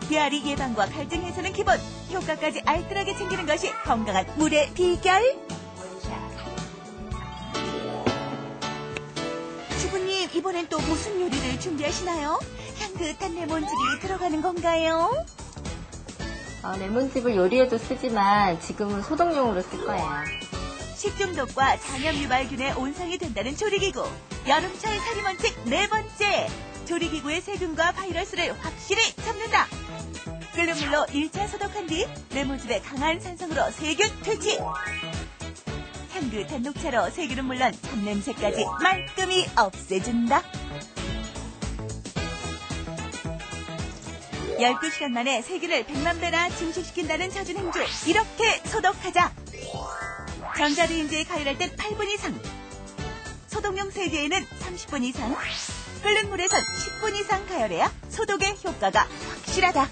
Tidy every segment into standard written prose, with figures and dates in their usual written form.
비아리 예방과 갈증 해소는 기본, 효과까지 알뜰하게 챙기는 것이 건강한 물의 비결. 주부님, 이번엔 또 무슨 요리를 준비하시나요? 향긋한 레몬즙이 들어가는 건가요? 레몬즙을 요리에도 쓰지만 지금은 소독용으로 쓸 거예요. 식중독과 장염 유발균의 온상이 된다는 조리기구. 여름철 살림원칙 네 번째. 조리기구의 세균과 바이러스를 확실히 잡는다. 끓는 물로 1차 소독한 뒤 레몬즙의 강한 산성으로 세균 퇴치. 향긋한 녹차로 세균은 물론 잡냄새까지 말끔히 없애준다. 12시간 만에 세균을 100만 배나 증식시킨다는 젖은 행주. 이렇게 소독하자. 전자레인지에 가열할 땐 8분 이상. 소독용 세제에는 30분 이상. 끓는 물에선 10분 이상 가열해야 소독의 효과가 확실하다.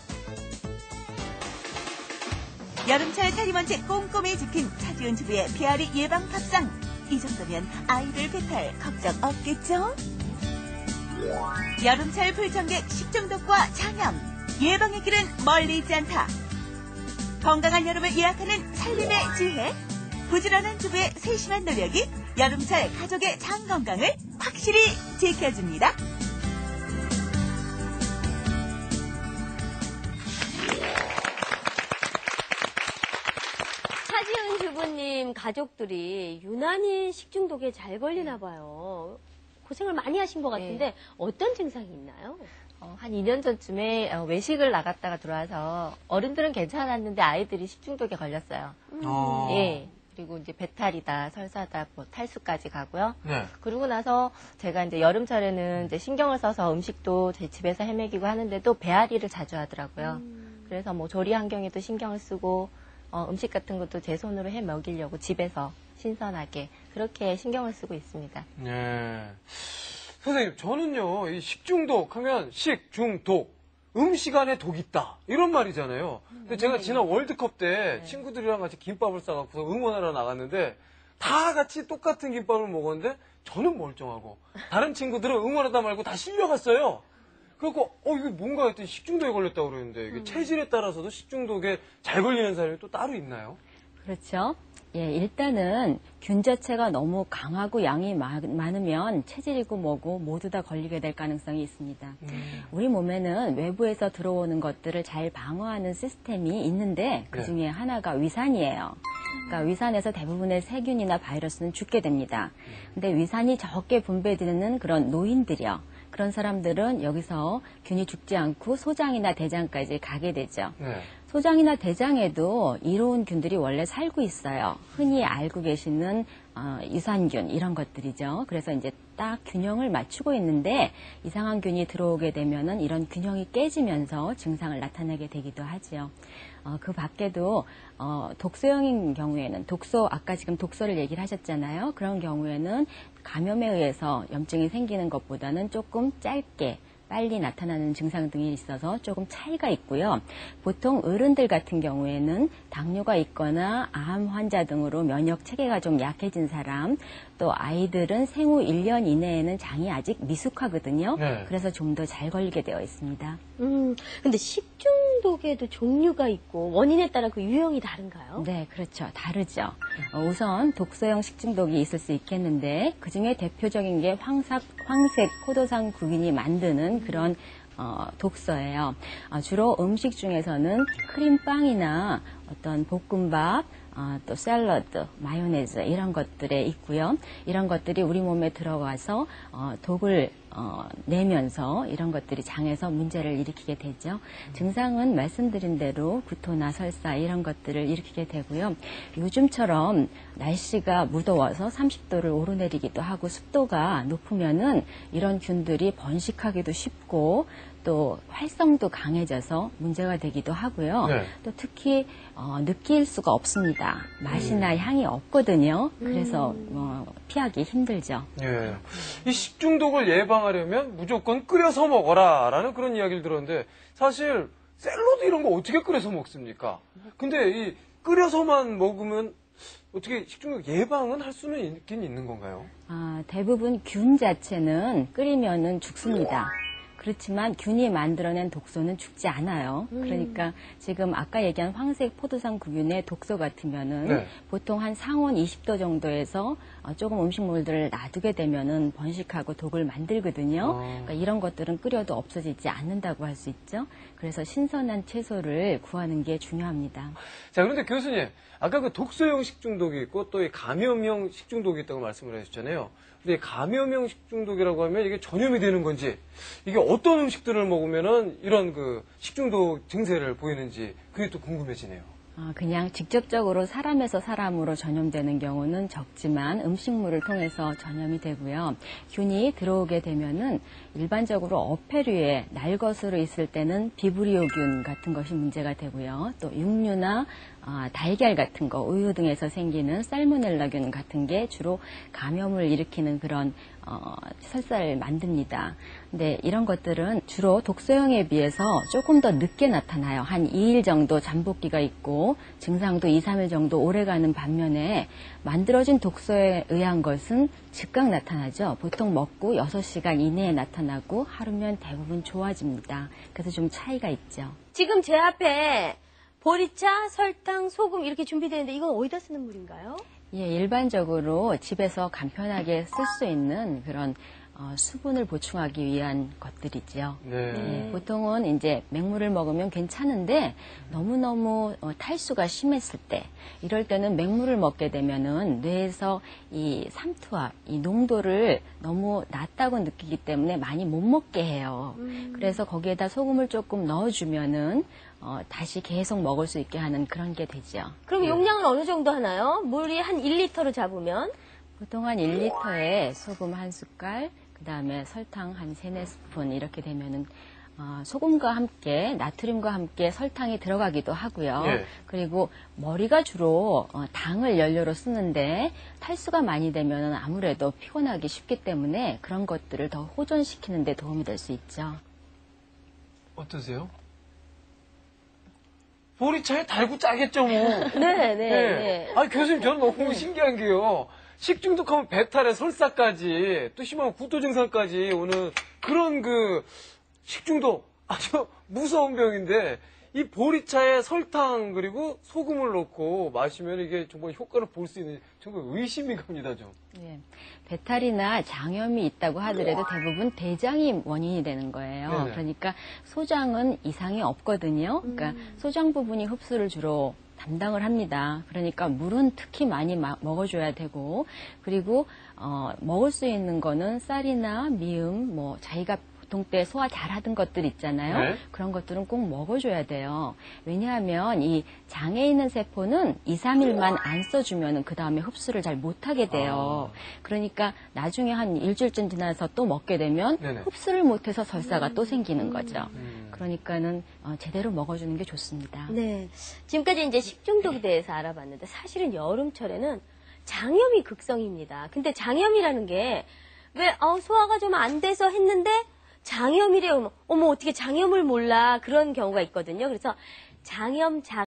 여름철 살림원칙 꼼꼼히 지킨 차지은 주부의 비아리 예방 밥상. 이 정도면 아이들 배탈 걱정 없겠죠? 여름철 불청객 식중독과 장염. 예방의 길은 멀리 있지 않다. 건강한 여름을 예약하는 살림의 지혜. 부지런한 주부의 세심한 노력이 여름철 가족의 장 건강을 확실히 지켜줍니다. 차지은 주부님 가족들이 유난히 식중독에 잘 걸리나 봐요. 고생을 많이 하신 것 같은데 네. 어떤 증상이 있나요? 한 2년 전쯤에 외식을 나갔다가 들어와서 어른들은 괜찮았는데 아이들이 식중독에 걸렸어요. 예. 그리고 이제 배탈이다, 설사다, 뭐 탈수까지 가고요. 네. 그러고 나서 제가 이제 여름철에는 이제 신경을 써서 음식도 제 집에서 헤매기고 하는데도 배앓이를 자주 하더라고요. 그래서 뭐 조리 환경에도 신경을 쓰고 음식 같은 것도 제 손으로 해 먹이려고 집에서 신선하게 그렇게 신경을 쓰고 있습니다. 네. 선생님, 저는요, 이 식중독 하면 식중독. 음식 안에 독 있다. 이런 말이잖아요. 근데 제가 지난 월드컵 때 친구들이랑 같이 김밥을 싸갖고 응원하러 나갔는데 다 같이 똑같은 김밥을 먹었는데 저는 멀쩡하고 다른 친구들은 응원하다 말고 다 실려갔어요. 그래갖고 이게 뭔가 했더니 식중독에 걸렸다고 그러는데 이게 체질에 따라서도 식중독에 잘 걸리는 사람이 또 따로 있나요? 그렇죠. 예, 일단은 균 자체가 너무 강하고 양이 많으면 체질이고 뭐고 모두 다 걸리게 될 가능성이 있습니다. 우리 몸에는 외부에서 들어오는 것들을 잘 방어하는 시스템이 있는데 그중에 하나가 위산이에요. 그러니까 위산에서 대부분의 세균이나 바이러스는 죽게 됩니다. 근데 위산이 적게 분배되는 그런 노인들이요. 그런 사람들은 여기서 균이 죽지 않고 소장이나 대장까지 가게 되죠. 소장이나 대장에도 이로운 균들이 원래 살고 있어요. 흔히 알고 계시는 유산균 이런 것들이죠. 그래서 이제 딱 균형을 맞추고 있는데 이상한 균이 들어오게 되면은 이런 균형이 깨지면서 증상을 나타내게 되기도 하죠. 그 밖에도 독소형인 경우에는 아까 지금 독소를 얘기를 하셨잖아요. 그런 경우에는 감염에 의해서 염증이 생기는 것보다는 조금 짧게 빨리 나타나는 증상 등이 있어서 조금 차이가 있고요. 보통 어른들 같은 경우에는 당뇨가 있거나 암 환자 등으로 면역 체계가 좀 약해진 사람, 또 아이들은 생후 1년 이내에는 장이 아직 미숙하거든요. 그래서 좀 더 잘 걸리게 되어 있습니다. 근데 식중독에도 종류가 있고 원인에 따라 그 유형이 다른가요? 네, 그렇죠. 다르죠. 우선 독소형 식중독이 있을 수 있겠는데 그중에 대표적인 게 황색 포도상 구균이 만드는 그런 독소예요. 주로 음식 중에서는 크림빵이나 어떤 볶음밥, 또 샐러드, 마요네즈 이런 것들에 있고요. 이런 것들이 우리 몸에 들어가서 독을 내면서 이런 것들이 장에서 문제를 일으키게 되죠. 증상은 말씀드린 대로 구토나 설사 이런 것들을 일으키게 되고요. 요즘처럼 날씨가 무더워서 30도를 오르내리기도 하고 습도가 높으면은 이런 균들이 번식하기도 쉽고 또 활성도 강해져서 문제가 되기도 하고요. 또 특히 느낄 수가 없습니다. 맛이나 향이 없거든요. 그래서 피하기 힘들죠. 예. 이 식중독을 예방하려면 무조건 끓여서 먹어라라는 그런 이야기를 들었는데 사실 샐러드 이런 거 어떻게 끓여서 먹습니까? 근데 이 끓여서만 먹으면 어떻게 식중독 예방은 할 수는 있긴 있는 건가요? 대부분 균 자체는 끓이면은 죽습니다. 그렇지만 균이 만들어낸 독소는 죽지 않아요. 그러니까 지금 아까 얘기한 황색 포도상구균의 독소 같으면은 네. 보통 한 상온 20도 정도에서 조금 음식물들을 놔두게 되면은 번식하고 독을 만들거든요. 그러니까 이런 것들은 끓여도 없어지지 않는다고 할 수 있죠. 그래서 신선한 채소를 구하는 게 중요합니다. 자, 그런데 교수님, 아까 그 독소형 식중독이 있고 또 이 감염형 식중독이 있다고 말씀을 해주셨잖아요. 근데 이 감염형 식중독이라고 하면 이게 전염이 되는 건지, 이게 어떤 음식들을 먹으면은 이런 그 식중독 증세를 보이는지 그게 또 궁금해지네요. 그냥 직접적으로 사람에서 사람으로 전염되는 경우는 적지만 음식물을 통해서 전염이 되고요. 균이 들어오게 되면은 일반적으로 어패류에 날것으로 있을 때는 비브리오균 같은 것이 문제가 되고요. 또 육류나 달걀 같은 거, 우유 등에서 생기는 살모넬라균 같은 게 주로 감염을 일으키는 그런 설사를 만듭니다. 근데 이런 것들은 주로 독소형에 비해서 조금 더 늦게 나타나요. 한 2일 정도 잠복기가 있고 증상도 2, 3일 정도 오래가는 반면에 만들어진 독소에 의한 것은 즉각 나타나죠. 보통 먹고 6시간 이내에 나타나고 하루면 대부분 좋아집니다. 그래서 좀 차이가 있죠. 지금 제 앞에 보리차, 설탕, 소금 이렇게 준비되는데 이건 어디다 쓰는 물인가요? 예, 일반적으로 집에서 간편하게 쓸 수 있는 그런 수분을 보충하기 위한 것들이죠. 네. 보통은 이제 맹물을 먹으면 괜찮은데 너무너무 탈수가 심했을 때 이럴 때는 맹물을 먹게 되면은 뇌에서 이 삼투압, 이 농도를 너무 낮다고 느끼기 때문에 많이 못 먹게 해요. 그래서 거기에다 소금을 조금 넣어주면은 다시 계속 먹을 수 있게 하는 그런 게 되죠. 그럼 용량은 어느 정도 하나요? 물이 한 1리터로 잡으면? 보통 한 1리터에 소금 1숟갈, 그 다음에 설탕 한 3, 4스푼 이렇게 되면은 소금과 함께 나트륨과 함께 설탕이 들어가기도 하고요. 예. 그리고 머리가 주로 당을 연료로 쓰는데 탈수가 많이 되면 아무래도 피곤하기 쉽기 때문에 그런 것들을 더 호전시키는 데 도움이 될 수 있죠. 어떠세요? 보리차에 달고 짜겠죠, 뭐. 네. 아니, 교수님, 저는 너무 신기한 게요. 식중독하면 배탈에 설사까지, 또 심하면 구토 증상까지 오는 그런 그 식중독, 아주 무서운 병인데, 이 보리차에 설탕 그리고 소금을 넣고 마시면 이게 정말 효과를 볼 수 있는 정말 의심이 갑니다, 좀. 예. 배탈이나 장염이 있다고 하더라도 대부분 대장이 원인이 되는 거예요. 네네. 그러니까 소장은 이상이 없거든요. 그러니까 소장 부분이 흡수를 주로 담당을 합니다. 그러니까 물은 특히 많이 먹어줘야 되고, 그리고 먹을 수 있는 거는 쌀이나 미음, 뭐 자기가 보통 때 소화 잘하던 것들 있잖아요. 네. 그런 것들은 꼭 먹어줘야 돼요. 왜냐하면 이 장에 있는 세포는 2, 3일만 안 써주면 그 다음에 흡수를 잘 못하게 돼요. 그러니까 나중에 한 일주일쯤 지나서 또 먹게 되면 네네. 흡수를 못해서 설사가 또 생기는 거죠. 그러니까는 제대로 먹어주는 게 좋습니다. 네. 지금까지 이제 식중독에 대해서 알아봤는데 사실은 여름철에는 장염이 극성입니다. 근데 장염이라는 게 왜 소화가 좀 안 돼서 했는데 장염이래요. 어머 어떻게 장염을 몰라 그런 경우가 있거든요. 그래서 장염